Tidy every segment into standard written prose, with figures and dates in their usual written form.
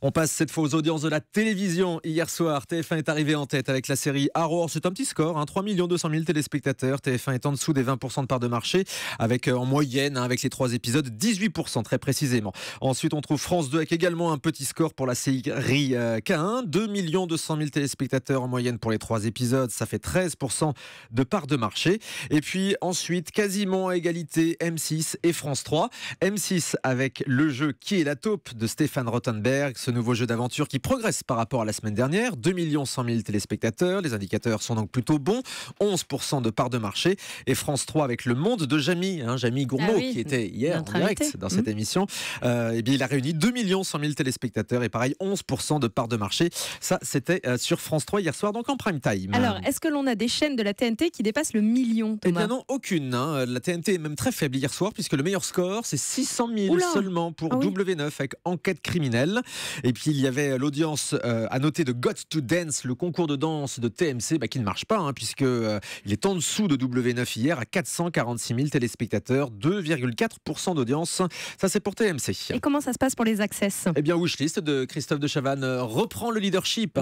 On passe cette fois aux audiences de la télévision. Hier soir, TF1 est arrivé en tête avec la série Arrow. C'est un petit score, 3 200 000 téléspectateurs. TF1 est en dessous des 20% de part de marché, avec en moyenne, avec les 3 épisodes, 18% très précisément. Ensuite, on trouve France 2 avec également un petit score pour la série K1. 2 200 000 téléspectateurs en moyenne pour les 3 épisodes. Ça fait 13% de part de marché. Et puis ensuite, quasiment à égalité, M6 et France 3. M6 avec le jeu Qui est la taupe de Stéphane Rothenberg, ce nouveau jeu d'aventure qui progresse par rapport à la semaine dernière. 2 100 000 téléspectateurs, les indicateurs sont donc plutôt bons, 11% de part de marché. Et France 3 avec Le Monde de Jamy, Jamy Gourmaud, qui était hier en direct dans cette émission. Eh bien, il a réuni 2 100 000 téléspectateurs et pareil, 11% de part de marché. Ça, c'était sur France 3 hier soir, donc en prime time. Alors, est-ce que l'on a des chaînes de la TNT qui dépassent le million, Thomas ? Eh bien non, aucune. La TNT est même très faible hier soir, puisque le meilleur score, c'est 600 000 seulement pour W9 avec Enquête criminelle. Et puis, il y avait l'audience à noter de Got to Dance, le concours de danse de TMC, qui ne marche pas, puisque il est en dessous de W9 hier, à 446 000 téléspectateurs, 2,4% d'audience. Ça, c'est pour TMC. Et comment ça se passe pour les Access ? Eh bien, Wishlist de Christophe de Chavannes reprend le leadership.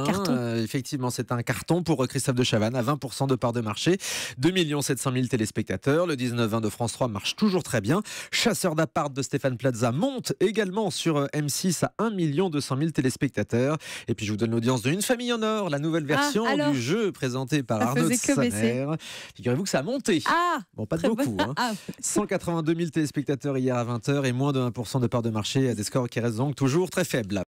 Effectivement, c'est un carton pour Christophe de Chavannes, à 20% de part de marché. 2 700 000 téléspectateurs. Le 19-20 de France 3 marche toujours très bien. Chasseur d'appart de Stéphane Plaza monte également sur M6 à 1 200 000 téléspectateurs. Et puis, je vous donne l'audience de Une famille en or, la nouvelle version du jeu présenté par Arnaud de Saner. Figurez-vous que ça a monté. Bon, pas de beaucoup. 182 000 téléspectateurs hier à 20h et moins de 1% de part de marché à des scores qui restent donc toujours très faibles.